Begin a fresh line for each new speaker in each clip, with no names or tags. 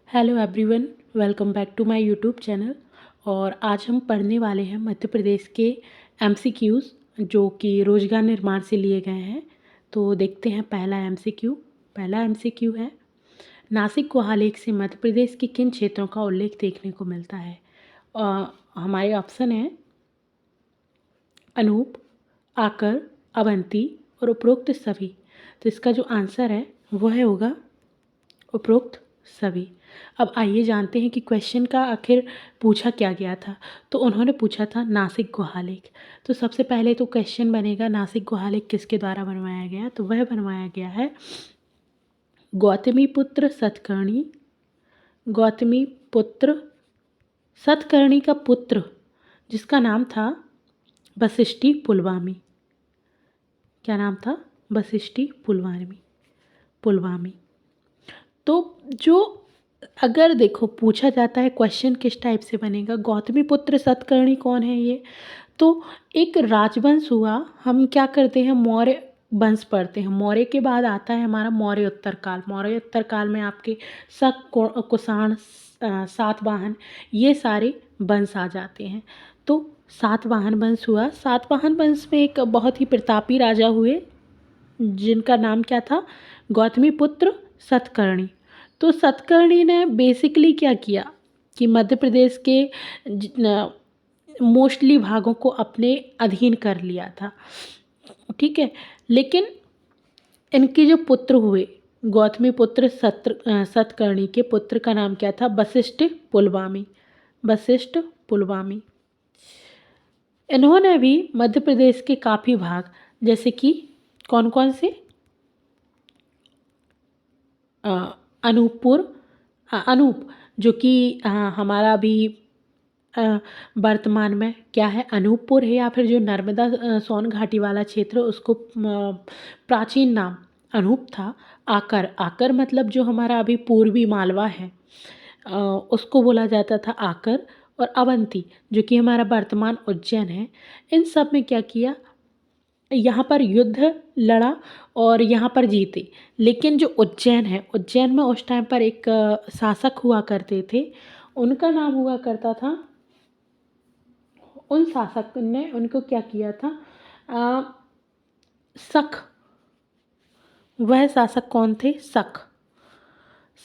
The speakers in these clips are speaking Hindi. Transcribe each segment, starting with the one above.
Hello everyone, welcome back to my YouTube channel. और आज हम पढ़ने वाले हैं मध्य प्रदेश के एमसीक्यूज़ जो कि रोजगार निर्माण से लिए गए हैं। तो देखते हैं पहला एमसीक्यू है, नासिक गुहालेख से मध्य प्रदेश के किन क्षेत्रों का उल्लेख देखने को मिलता है। हमारे ऑप्शन है अनूप, आकर, अवंती और उपरोक्त सभी। तो इसका जो आंसर है वह होगा उपरोक्त सभी। अब आइए जानते हैं कि क्वेश्चन का आखिर पूछा क्या गया था। तो उन्होंने पूछा था नासिक गुहालेख। तो सबसे पहले तो क्वेश्चन बनेगा नासिक गुहालेख किसके द्वारा बनवाया गया। तो वह बनवाया गया है गौतमीपुत्र सतकर्णी। गौतमीपुत्र सतकर्णी का पुत्र जिसका नाम था वशिष्ठी पुलवामी। क्या नाम था? वशिष्ठी पुलवामी। तो जो अगर देखो पूछा जाता है क्वेश्चन किस टाइप से बनेगा, गौतमीपुत्र सतकर्णी कौन है ये? तो एक राजवंश हुआ। हम क्या करते हैं, मौर्य वंश पढ़ते हैं। मौर्य के बाद आता है हमारा मौर्य उत्तर काल। मौर्य उत्तर काल में आपके शक, कुषाण, सातवाहन, ये सारे वंश आ जाते हैं। तो सातवाहन वंश हुआ। सातवाहन वंश में एक बहुत ही प्रतापी राजा हुए जिनका नाम क्या था? गौतमीपुत्र सतकर्णी। तो सतकर्णी ने बेसिकली क्या किया कि मध्य प्रदेश के मोस्टली भागों को अपने अधीन कर लिया था, ठीक है। लेकिन इनके जो पुत्र हुए, गौतमीपुत्र सतकर्णी के पुत्र का नाम क्या था? वशिष्ठ पुलवामी। इन्होंने भी मध्य प्रदेश के काफ़ी भाग, जैसे कि कौन कौन से, अनूप जो कि हमारा अभी वर्तमान में क्या है, अनूपपुर है, या फिर जो नर्मदा सोन घाटी वाला क्षेत्र उसको प्राचीन नाम अनूप था। आकर मतलब जो हमारा अभी पूर्वी मालवा है उसको बोला जाता था आकर। और अवंती जो कि हमारा वर्तमान उज्जैन है। इन सब में क्या किया, यहाँ पर युद्ध लड़ा और यहाँ पर जीते। लेकिन जो उज्जैन है, उज्जैन में उस टाइम पर एक शासक हुआ करते थे, उनका नाम हुआ करता था, उन शासक ने उनको क्या किया था, शक। वह शासक कौन थे?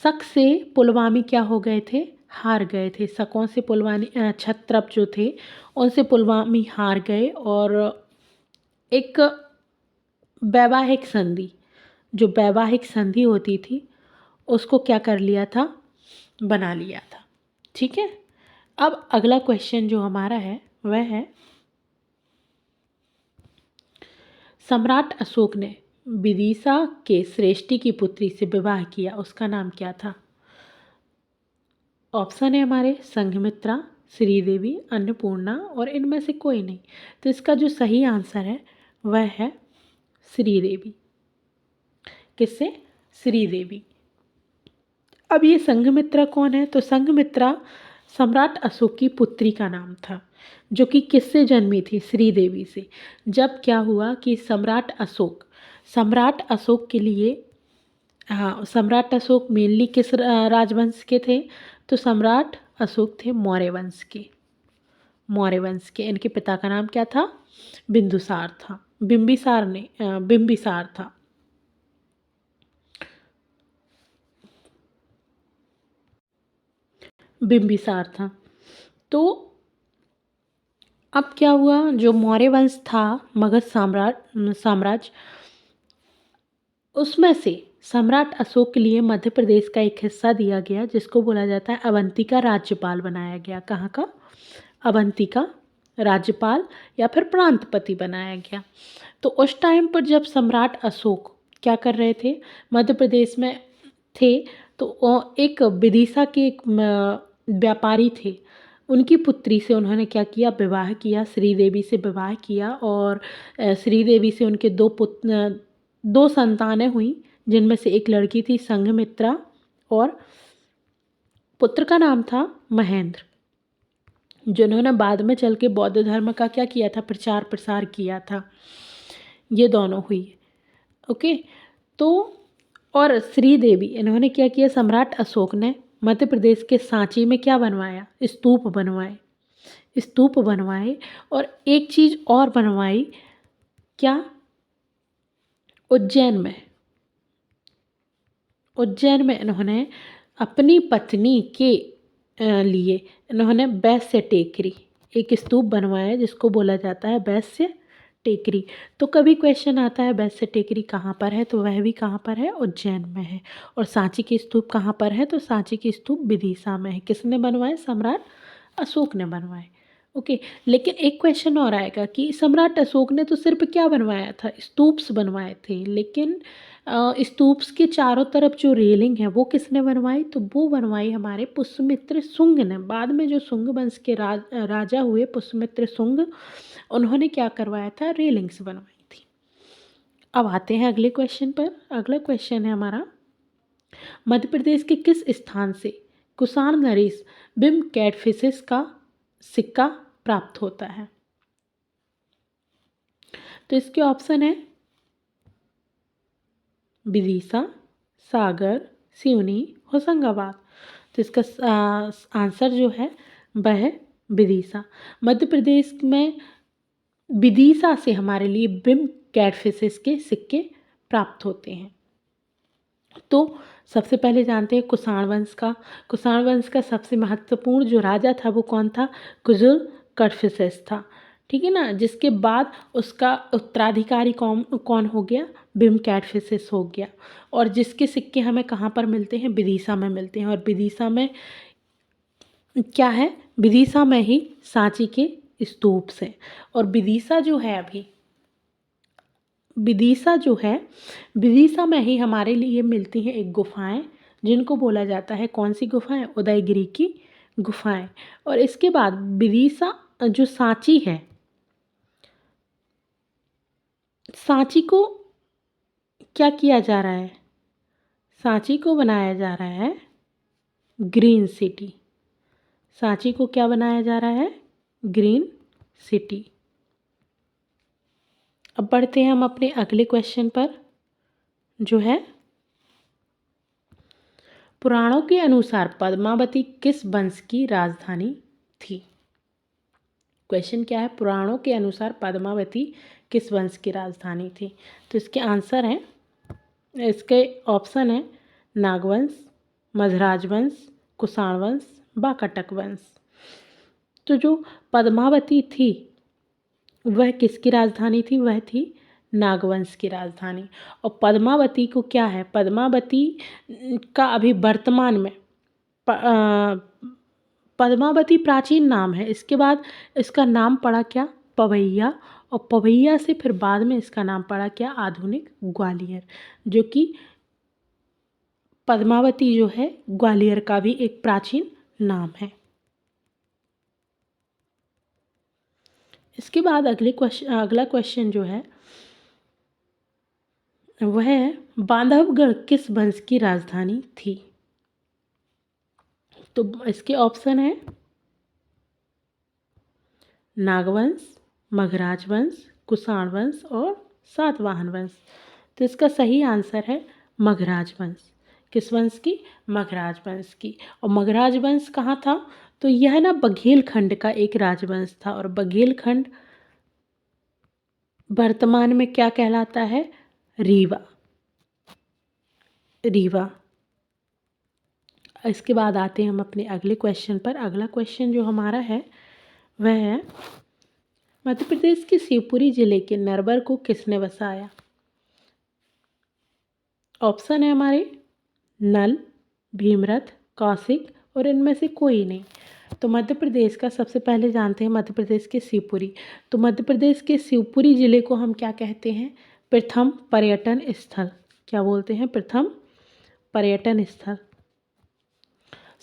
शक से पुलवामी क्या हो गए थे? हार गए थे। शकों से पुलवामी, क्षत्रप जो थे उनसे पुलवामी हार गए और एक वैवाहिक संधि, जो वैवाहिक संधि होती थी उसको क्या कर लिया था? बना लिया था, ठीक है। अब अगला क्वेश्चन जो हमारा है वह है सम्राट अशोक ने विदिशा के श्रेष्ठी की पुत्री से विवाह किया, उसका नाम क्या था? ऑप्शन है हमारे संघमित्रा, श्रीदेवी, अन्नपूर्णा और इनमें से कोई नहीं। तो इसका जो सही आंसर है वह है श्रीदेवी। किससे? श्रीदेवी। अब ये संघमित्रा कौन है? तो संघमित्रा सम्राट अशोक की पुत्री का नाम था, जो कि किससे जन्मी थी? श्रीदेवी से। जब क्या हुआ कि सम्राट अशोक के लिए, हाँ, सम्राट अशोक मेनली किस राजवंश के थे? तो सम्राट अशोक थे मौर्य वंश के। इनके पिता का नाम क्या था? बिंबिसार था। बिंबिसार था। तो अब क्या हुआ, जो मौर्य वंश था, मगध साम्राज्य, उसमें से सम्राट अशोक के लिए मध्य प्रदेश का एक हिस्सा दिया गया जिसको बोला जाता है अवंती का राज्यपाल बनाया गया। कहाँ का? अवंती का राज्यपाल या फिर प्रांतपति बनाया गया। तो उस टाइम पर जब सम्राट अशोक क्या कर रहे थे, मध्य प्रदेश में थे, तो एक विदिशा के एक व्यापारी थे, उनकी पुत्री से उन्होंने क्या किया? विवाह किया, श्रीदेवी से विवाह किया। और श्रीदेवी से उनके दो संतानें हुई, जिनमें से एक लड़की थी संघमित्रा और पुत्र का नाम था महेंद्र, जिन्होंने बाद में चल के बौद्ध धर्म का क्या किया था? प्रचार प्रसार किया था। ये दोनों हुई, ओके। तो और श्रीदेवी, इन्होंने क्या किया? सम्राट अशोक ने मध्य प्रदेश के सांची में क्या बनवाया? स्तूप बनवाए, स्तूप बनवाए। और एक चीज़ और बनवाई, क्या? उज्जैन में, उज्जैन में इन्होंने अपनी पत्नी के लिए इन्होंने वैश्य टेकरी, एक स्तूप बनवाया जिसको बोला जाता है वैश्य टेकरी। तो कभी क्वेश्चन आता है वैश्य टेकरी कहाँ पर है, तो वह भी कहाँ पर है? उज्जैन में है। और सांची की स्तूप कहाँ पर है? तो सांची की स्तूप विदिशा में है। किसने बनवाए? सम्राट अशोक ने बनवाए। ओके, लेकिन एक क्वेश्चन और आएगा कि सम्राट अशोक ने तो सिर्फ क्या बनवाया था? स्तूप्स बनवाए थे, लेकिन स्तूप्स के चारों तरफ जो रेलिंग है वो किसने बनवाई? तो वो बनवाई हमारे पुष्यमित्र शुंग ने। बाद में जो शुंग वंश के राजा हुए पुष्यमित्र शुंग, उन्होंने क्या करवाया था? रेलिंग्स बनवाई थी। अब आते हैं अगले क्वेश्चन पर। अगला क्वेश्चन है हमारा, मध्य प्रदेश के किस स्थान से कुषाण नरेश बिम कैटफिशेस का सिक्का प्राप्त होता है? तो इसके ऑप्शन है विदिशा, सागर, सिवनी, होशंगाबाद। तो इसका आंसर जो है वह है विदिशा। मध्य प्रदेश में विदिशा से हमारे लिए बिम कैटफिशेस के सिक्के प्राप्त होते हैं। तो सबसे पहले जानते हैं कुषाण वंश का। कुषाण वंश का सबसे महत्वपूर्ण जो राजा था वो कौन था? कुजुल कैटफिशेस था, ठीक है ना। जिसके बाद उसका उत्तराधिकारी कौन कौन हो गया? बिम कैटफिशेस हो गया। और जिसके सिक्के हमें कहाँ पर मिलते हैं? विदिशा में मिलते हैं। और विदिशा में क्या है? विदिशा में ही सांची के स्तूप हैं। और विदिशा जो है अभी, विदिशा जो है, विदिशा में ही हमारे लिए मिलती हैं एक गुफाएं, जिनको बोला जाता है कौन सी गुफाएं? उदयगिरी की गुफाएं। और इसके बाद विदिशा जो सांची है, सांची को क्या किया जा रहा है? सांची को बनाया जा रहा है ग्रीन सिटी। सांची को क्या बनाया जा रहा है? Green city. अब बढ़ते हैं हम अपने अगले क्वेश्चन पर, जो है पुराणों के अनुसार पद्मावती किस वंश की राजधानी थी? क्वेश्चन क्या है? पुराणों के अनुसार पद्मावती किस वंश की राजधानी थी? तो इसके आंसर हैं, इसके ऑप्शन है नागवंश, मधराज वंश, कुषाण वंश, वाकाटक वंश। तो जो पद्मावती थी वह किसकी राजधानी थी? वह थी नागवंश की राजधानी। और पद्मावती को क्या है? पद्मावती का अभी वर्तमान में पद्मावती प्राचीन नाम है। इसके बाद इसका नाम पड़ा क्या? पवैया। और पवैया से फिर बाद में इसका नाम पड़ा क्या? आधुनिक ग्वालियर। जो कि पद्मावती जो है ग्वालियर का भी एक प्राचीन नाम है। इसके बाद अगला क्वेश्चन जो है वह है बांधवगढ़ किस वंश की राजधानी थी? तो इसके ऑप्शन है नागवंश, मगराज वंश, कुषाण वंश और सातवाहन वंश। तो इसका सही आंसर है मगराज वंश। किस वंश की? मगराज वंश की। और मगराज वंश कहाँ था? तो यह ना बघेलखंड का एक राजवंश था। और बघेलखंड वर्तमान में क्या कहलाता है? रीवा। रीवा। इसके बाद आते हैं हम अपने अगले क्वेश्चन पर। अगला क्वेश्चन जो हमारा है वह है मध्य प्रदेश के शिवपुरी जिले के नरवर को किसने बसाया? ऑप्शन है हमारे नल, भीमरथ, कौशिक और इनमें से कोई नहीं। तो मध्य प्रदेश का सबसे पहले जानते हैं मध्य प्रदेश के शिवपुरी। तो मध्य प्रदेश के शिवपुरी जिले को हम क्या कहते हैं? प्रथम पर्यटन स्थल। क्या बोलते हैं? प्रथम पर्यटन स्थल।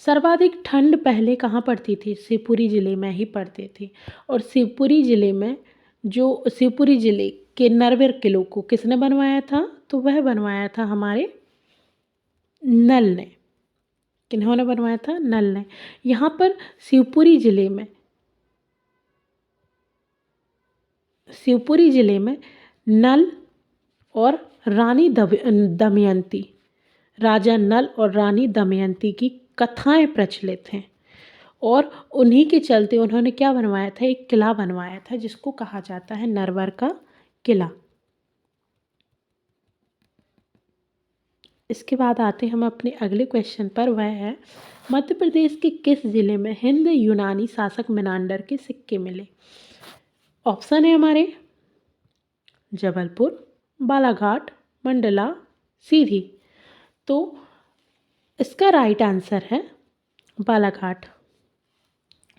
सर्वाधिक ठंड पहले कहाँ पड़ती थी? शिवपुरी जिले में ही पड़ती थी। और शिवपुरी जिले में जो शिवपुरी जिले के नरवर किले को किसने बनवाया था? तो वह बनवाया था हमारे नल ने। किन्होंने बनवाया था? नल ने। यहाँ पर शिवपुरी जिले में नल और रानी दमयंती, राजा नल और रानी दमयंती की कथाएं प्रचलित हैं और उन्हीं के चलते उन्होंने क्या बनवाया था, एक किला बनवाया था जिसको कहा जाता है नरवर का किला। इसके बाद आते हैं हम अपने अगले क्वेश्चन पर, वह है मध्य प्रदेश के किस जिले में हिंद यूनानी शासक मेनांडर के सिक्के मिले। ऑप्शन है हमारे जबलपुर, बालाघाट, मंडला, सीधी। तो इसका राइट आंसर है बालाघाट।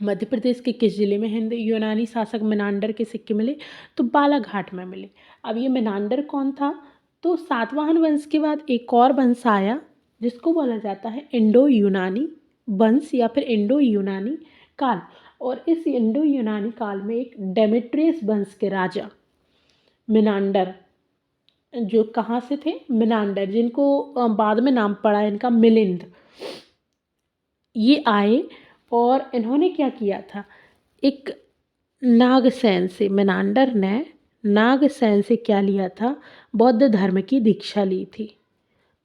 मध्य प्रदेश के किस जिले में हिंद यूनानी शासक मेनांडर के सिक्के मिले, तो बालाघाट में मिले। अब ये मेनांडर कौन था, तो सातवाहन वंश के बाद एक और वंश आया जिसको बोला जाता है इंडो यूनानी वंश या फिर इंडो यूनानी काल। और इस इंडो यूनानी काल में एक डेमेट्रियस वंश के राजा मेनांडर, जो कहाँ से थे, मेनांडर, जिनको बाद में नाम पड़ा इनका मिलिंद, ये आए और इन्होंने क्या किया था, एक नागसेन से, मेनांडर ने नागसेन से क्या लिया था, बौद्ध धर्म की दीक्षा ली थी।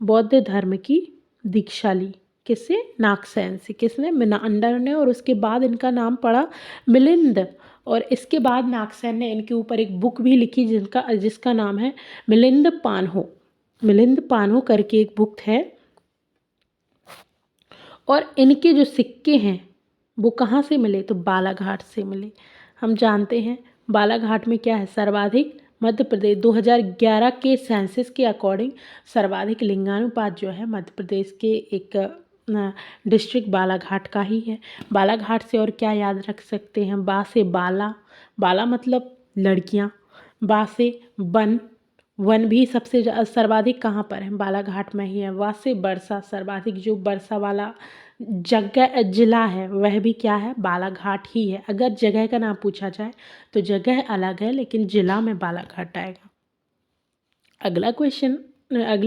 बौद्ध धर्म की दीक्षा ली किससे, नागसेन से। किसने, मेनांडर ने। और उसके बाद इनका नाम पड़ा मिलिंद। और इसके बाद नागसेन ने इनके ऊपर एक बुक भी लिखी जिसका नाम है मिलिंद पान्हो। मिलिंद पान्हो करके एक बुक है। और इनके जो सिक्के हैं वो कहाँ से मिले, तो बालाघाट से मिले। हम जानते हैं बालाघाट में क्या है, सर्वाधिक, मध्य प्रदेश 2011 के सेंसस के अकॉर्डिंग सर्वाधिक लिंगानुपात जो है मध्य प्रदेश के एक डिस्ट्रिक्ट बालाघाट का ही है। बालाघाट से और क्या याद रख सकते हैं, बा से बाला, बाला मतलब लड़कियां, बा से वन, वन भी सबसे सर्वाधिक कहाँ पर है, बालाघाट में ही है। वा से बरसा, सर्वाधिक जो बरसा वाला जगह जिला है वह भी क्या है, बालाघाट ही है। अगर जगह का नाम पूछा जाए तो जगह अलग है लेकिन जिला में बालाघाट आएगा। अगले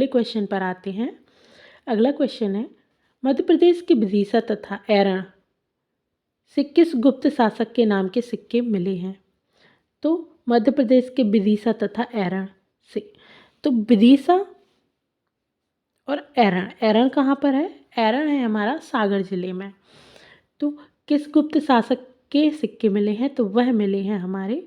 क्वेश्चन पर आते हैं। अगला क्वेश्चन है मध्य प्रदेश के विदिशा तथा एरण से किस गुप्त शासक के नाम के सिक्के मिले हैं, तो मध्य प्रदेश के विदिशा तथा एरण से। तो विदिशा और एरण, एरण कहाँ पर है, एरण है हमारा सागर जिले में। तो किस गुप्त शासक के सिक्के मिले हैं, तो वह मिले हैं हमारे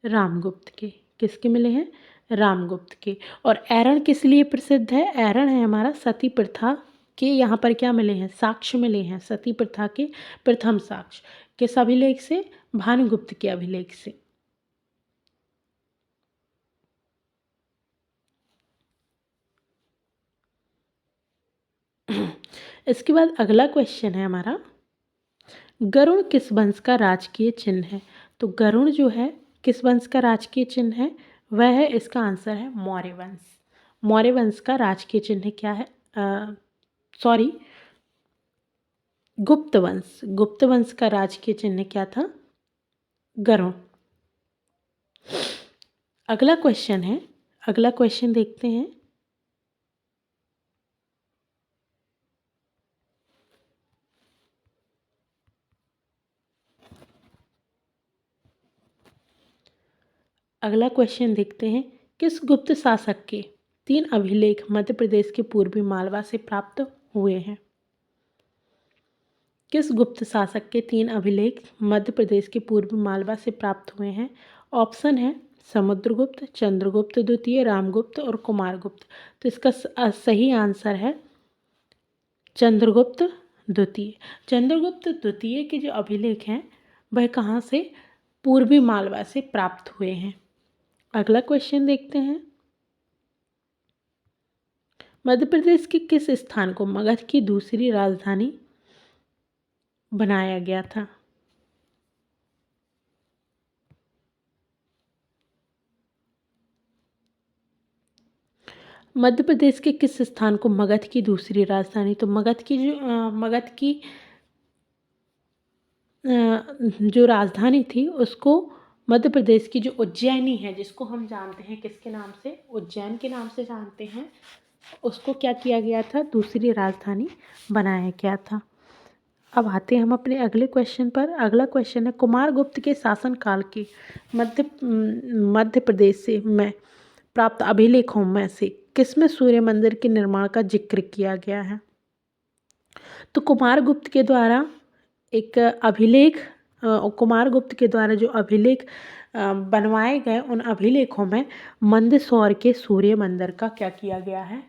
रामगुप्त के। किसके मिले हैं, रामगुप्त के। और एरण किस लिए प्रसिद्ध है, एरण है हमारा सती प्रथा के, यहाँ पर क्या मिले हैं, साक्ष्य मिले हैं। सती प्रथा के प्रथम साक्ष्य किस अभिलेख से, भानुगुप्त के अभिलेख से। इसके बाद अगला क्वेश्चन है हमारा, गरुड़ किस वंश का राजकीय चिन्ह है। तो गरुड़ जो है किस वंश का राजकीय चिन्ह है, वह है, इसका आंसर है मौर्य वंश। मौर्य वंश का राजकीय चिन्ह क्या है, गुप्त वंश। गुप्त वंश का राजकीय चिन्ह क्या था, गरुड़। अगला क्वेश्चन है, अगला क्वेश्चन देखते हैं। अगला क्वेश्चन देखते हैं, किस गुप्त शासक के 3 अभिलेख मध्य प्रदेश के पूर्वी मालवा से प्राप्त हुए हैं। किस गुप्त शासक के 3 अभिलेख मध्य प्रदेश के पूर्वी मालवा से प्राप्त हुए हैं। ऑप्शन है समुद्रगुप्त, चंद्रगुप्त द्वितीय, रामगुप्त और कुमारगुप्त। तो इसका सही आंसर है चंद्रगुप्त द्वितीय। चंद्रगुप्त द्वितीय के जो अभिलेख हैं वह कहाँ से, पूर्वी मालवा से प्राप्त हुए हैं। अगला क्वेश्चन देखते हैं, मध्य प्रदेश के किस स्थान को मगध की दूसरी राजधानी बनाया गया था। मध्य प्रदेश के किस स्थान को मगध की दूसरी राजधानी, तो मगध की जो राजधानी थी उसको मध्य प्रदेश की जो उज्जैनी है, जिसको हम जानते हैं किसके नाम से, उज्जैन के नाम से जानते हैं, उसको क्या किया गया था, दूसरी राजधानी बनाया गया था। अब आते हैं हम अपने अगले क्वेश्चन पर। अगला क्वेश्चन है, कुमारगुप्त के शासनकाल के मध्य प्रदेश से में प्राप्त अभिलेखों में से किसमें सूर्य मंदिर के निर्माण का जिक्र किया गया है। तो कुमारगुप्त के द्वारा एक अभिलेख कुमारगुप्त के द्वारा जो अभिलेख बनवाए गए, उन अभिलेखों में मंदसौर के सूर्य मंदिर का क्या किया गया है,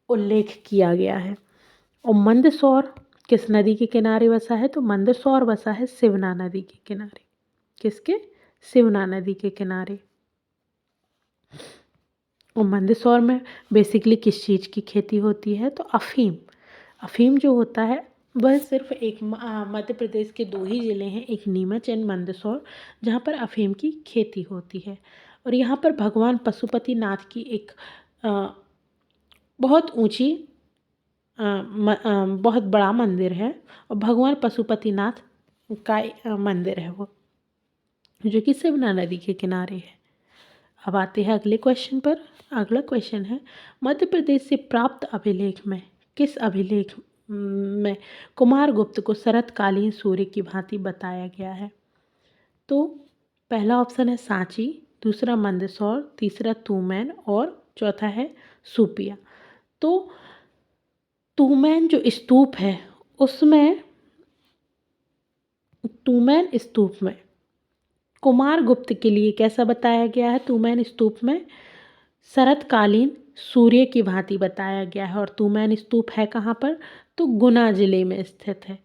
उल्लेख किया गया है। और मंदसौर किस नदी के किनारे बसा है, तो मंदसौर बसा है सिवना नदी के किनारे। किसके? सिवना नदी के किनारे। और मंदसौर में बेसिकली किस चीज़ की खेती होती है, तो अफ़ीम। अफ़ीम जो होता है वह सिर्फ एक मध्य प्रदेश के 2 ही ज़िले हैं, एक नीमच एंड मंदसौर, जहाँ पर अफ़ीम की खेती होती है। और यहाँ पर भगवान पशुपतिनाथ की एक बहुत ऊंची बहुत बड़ा मंदिर है, और भगवान पशुपतिनाथ का मंदिर है वो, जो कि सिवना नदी के किनारे है। अब आते हैं अगले क्वेश्चन पर। अगला क्वेश्चन है, मध्य प्रदेश से प्राप्त अभिलेख में किस अभिलेख में कुमारगुप्त को शरतकालीन सूर्य की भांति बताया गया है? तो पहला ऑप्शन है सांची, दूसरा मंदसौर, तीसरा तूमैन और चौथा है सूपिया। तो तूमैन जो स्तूप है उसमें, तूमैन स्तूप में कुमारगुप्त के लिए कैसा बताया गया है? तूमैन स्तूप में शरतकालीन सूर्य की भांति बताया गया है। और तूमैन स्तूप है कहाँ पर? तो गुना जिले में स्थित है।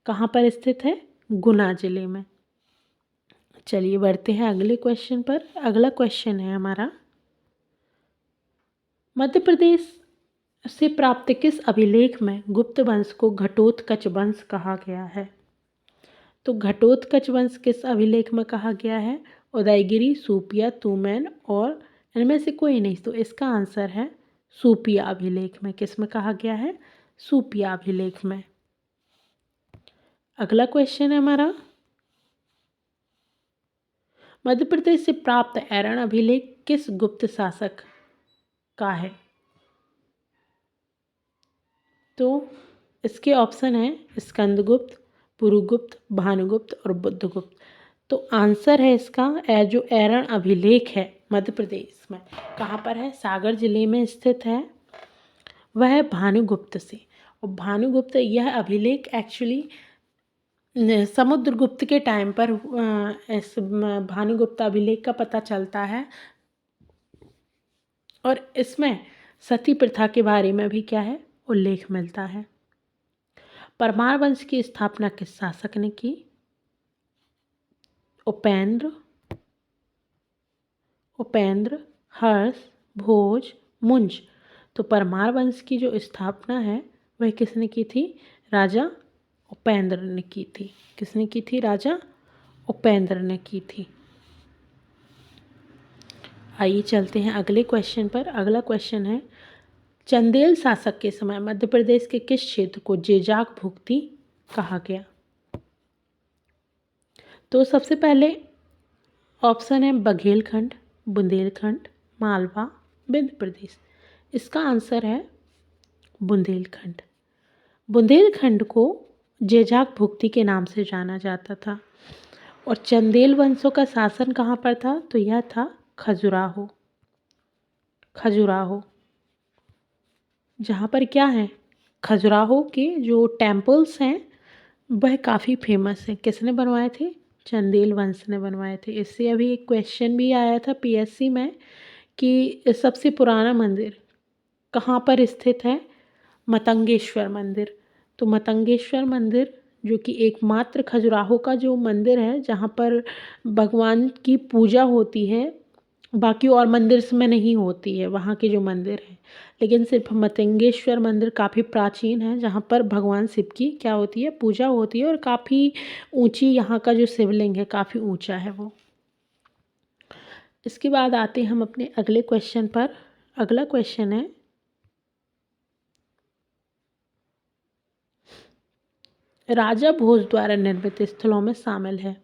कहाँ पर स्थित है? गुना जिले में। चलिए बढ़ते हैं अगले क्वेश्चन पर। अगला क्वेश्चन है हमारा, मध्य प्रदेश से प्राप्त किस अभिलेख में गुप्त वंश को घटोत्कच वंश कहा गया है? तो घटोत्कच वंश किस अभिलेख में कहा गया है? उदयगिरी, सूपिया, तूमैन और इनमें से कोई नहीं। तो इसका आंसर है सूपिया अभिलेख में। किस में कहा गया है? सूपिया अभिलेख में। अगला क्वेश्चन है हमारा, मध्य प्रदेश से प्राप्त ऐरण अभिलेख किस गुप्त शासक का है? तो इसके ऑप्शन है स्कंदगुप्त, पुरुगुप्त, भानुगुप्त और बुद्धगुप्त। तो आंसर है इसका जो ऐरण अभिलेख है मध्य प्रदेश में, कहाँ पर है? सागर जिले में स्थित है। वह है भानुगुप्त से। और भानुगुप्त यह अभिलेख एक्चुअली समुद्रगुप्त के टाइम पर इस भानुगुप्त अभिलेख का पता चलता है। और इसमें सती प्रथा के बारे में भी क्या है? उल्लेख मिलता है। परमार वंश की स्थापना किस शासक ने की? उपेंद्र, हर्ष, भोज, मुंज। तो परमार वंश की जो स्थापना है वह किसने की थी? राजा उपेंद्र ने की थी। किसने की थी? राजा उपेंद्र ने की थी। आइए चलते हैं अगले क्वेश्चन पर। अगला क्वेश्चन है, चंदेल शासक के समय मध्य प्रदेश के किस क्षेत्र को जेजाक भुक्ति कहा गया? तो सबसे पहले ऑप्शन है बघेलखंड, बुंदेलखंड, मालवा, विंध्य प्रदेश। इसका आंसर है बुंदेलखंड। बुंदेलखंड को जेजाक भुक्ति के नाम से जाना जाता था। और चंदेल वंशों का शासन कहाँ पर था? तो यह था खजुराहो। खजुराहो, जहाँ पर क्या है? खजुराहो के जो टेम्पल्स हैं वह काफ़ी फेमस हैं। किसने बनवाए थे? चंदेल वंश ने बनवाए थे। इससे अभी एक क्वेश्चन भी आया था पीएससी में कि सबसे पुराना मंदिर कहाँ पर स्थित है? मतंगेश्वर मंदिर। तो मतंगेश्वर मंदिर जो कि एकमात्र खजुराहो का जो मंदिर है जहाँ पर भगवान की पूजा होती है, बाकी और मंदिर में नहीं होती है वहाँ के जो मंदिर हैं, लेकिन सिर्फ मतंगेश्वर मंदिर काफ़ी प्राचीन है जहाँ पर भगवान शिव की क्या होती है? पूजा होती है। और काफ़ी ऊंची यहाँ का जो शिवलिंग है काफ़ी ऊंचा है वो। इसके बाद आते हैं हम अपने अगले क्वेश्चन पर। अगला क्वेश्चन है, राजा भोज द्वारा निर्मित स्थलों में शामिल है।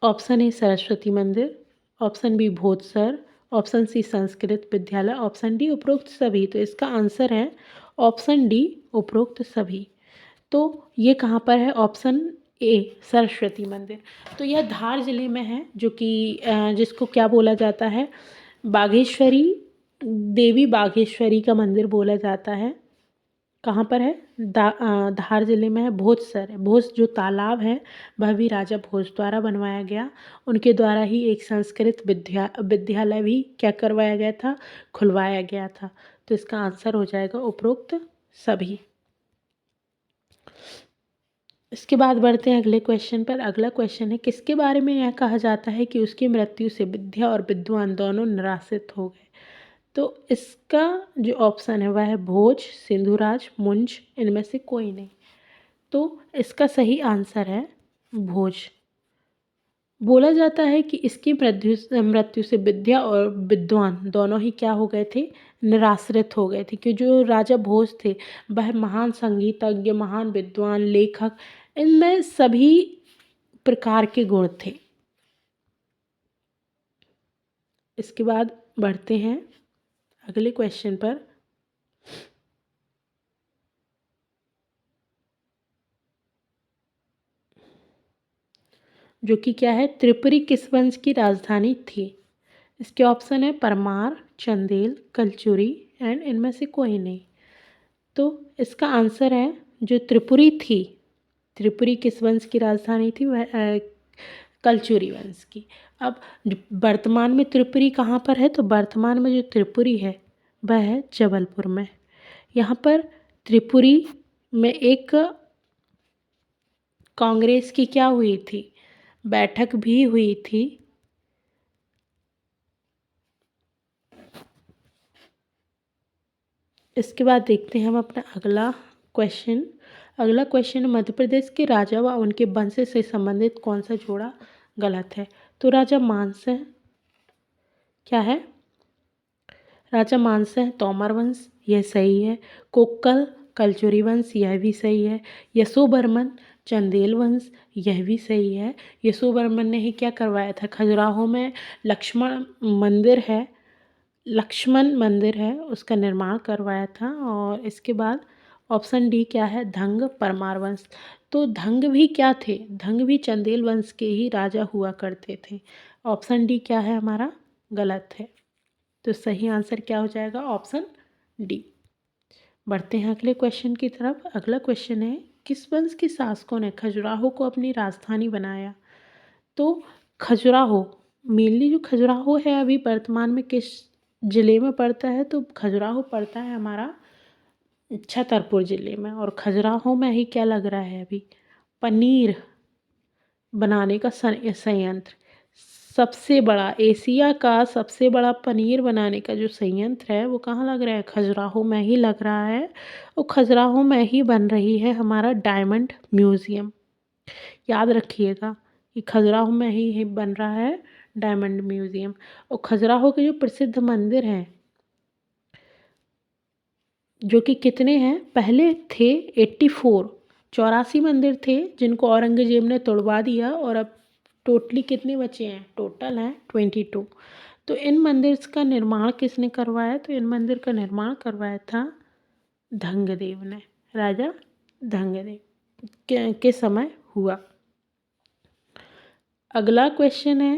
Option A Saraswati Mandir, option B Bhojsar, option C Sanskrit Vidyalaya, option D उपरोक्त सभी। तो इसका आंसर है ऑप्शन डी उपरोक्त सभी। तो ये कहाँ पर है? ऑप्शन ए सरस्वती मंदिर। तो यह धार जिले में है, जो कि जिसको क्या बोला जाता है? बागेश्वरी देवी बागेश्वरी का मंदिर बोला जाता है। कहाँ पर है? धार जिले में है। भोजसर है। भोज जो तालाब है वह भी राजा भोज द्वारा बनवाया गया। उनके द्वारा ही एक संस्कृत विद्यालय भी क्या करवाया गया था? खुलवाया गया था। तो इसका आंसर हो जाएगा उपरोक्त सभी। इसके बाद बढ़ते हैं अगले क्वेश्चन पर। अगला क्वेश्चन है, किसके बारे में यह कहा जाता है कि उसकी मृत्यु से विद्या और विद्वान दोनों निराशित हो गए? तो इसका जो ऑप्शन है वह है भोज, सिंधुराज, मुंज, इनमें से कोई नहीं। तो इसका सही आंसर है भोज। बोला जाता है कि इसकी मृत्यु से विद्या और विद्वान दोनों ही क्या हो गए थे? निराश्रित हो गए थे। कि जो राजा भोज थे वह महान संगीतज्ञ, महान विद्वान, लेखक, इनमें सभी प्रकार के गुण थे। इसके बाद बढ़ते हैं अगले क्वेश्चन पर। जो कि क्या है? त्रिपुरी किस वंश की राजधानी थी? इसके ऑप्शन है परमार, चंदेल, कलचुरी एंड इनमें से कोई नहीं। तो इसका आंसर है जो त्रिपुरी थी, त्रिपुरी किस वंश की राजधानी थी? वह कलचुरी वंश की। अब वर्तमान में त्रिपुरी कहाँ पर है? तो वर्तमान में जो त्रिपुरी है वह है जबलपुर में। यहाँ पर त्रिपुरी में एक कांग्रेस की क्या हुई थी? बैठक भी हुई थी। इसके बाद देखते हैं हम अपना अगला क्वेश्चन। अगला क्वेश्चन, मध्य प्रदेश के राजा व उनके वंश से संबंधित कौन सा जोड़ा गलत है? तो राजा मानसिंह क्या है? राजा मानसिंह तोमर वंश, यह सही है। कोक्कल कलचुरी वंश, यह भी सही है। यशोवर्मन चंदेल वंश, यह भी सही है। यशोवर्मन ने ही क्या करवाया था? खजुराहो में लक्ष्मण मंदिर है, लक्ष्मण मंदिर है, उसका निर्माण करवाया था। और इसके बाद ऑप्शन डी क्या है? धंग परमार वंश। तो धंग भी क्या थे? धंग भी चंदेल वंश के ही राजा हुआ करते थे। ऑप्शन डी क्या है हमारा? गलत है। तो सही आंसर क्या हो जाएगा? Option D. बढ़ते हैं अगले क्वेश्चन की तरफ। अगला क्वेश्चन है, किस वंश के शासकों ने खजुराहो को अपनी राजधानी बनाया? तो खजुराहो, मेनली जो खजुराहो है अभी वर्तमान में किस ज़िले में पड़ता है? तो खजुराहो पड़ता है हमारा छतरपुर ज़िले में। और खजुराहो में ही क्या लग रहा है अभी? पनीर बनाने का संयंत्र। सबसे बड़ा, एशिया का सबसे बड़ा पनीर बनाने का जो संयंत्र है वो कहाँ लग रहा है? खजुराहो में ही लग रहा है। और खजुराहो में ही बन रही है हमारा डायमंड म्यूज़ियम। याद रखिएगा कि खजुराहो में ही बन रहा है डायमंड म्यूज़ियम। और खजुराहो के जो प्रसिद्ध मंदिर हैं, जो कि कितने हैं? पहले थे 84, 84 मंदिर थे जिनको औरंगजेब ने तोड़वा दिया। और अब टोटली कितने बचे हैं? टोटल हैं 22। तो इन मंदिर का निर्माण किसने करवाया? तो इन मंदिर का निर्माण करवाया था धंगदेव ने, राजा धंगदेव के समय हुआ। अगला क्वेश्चन है,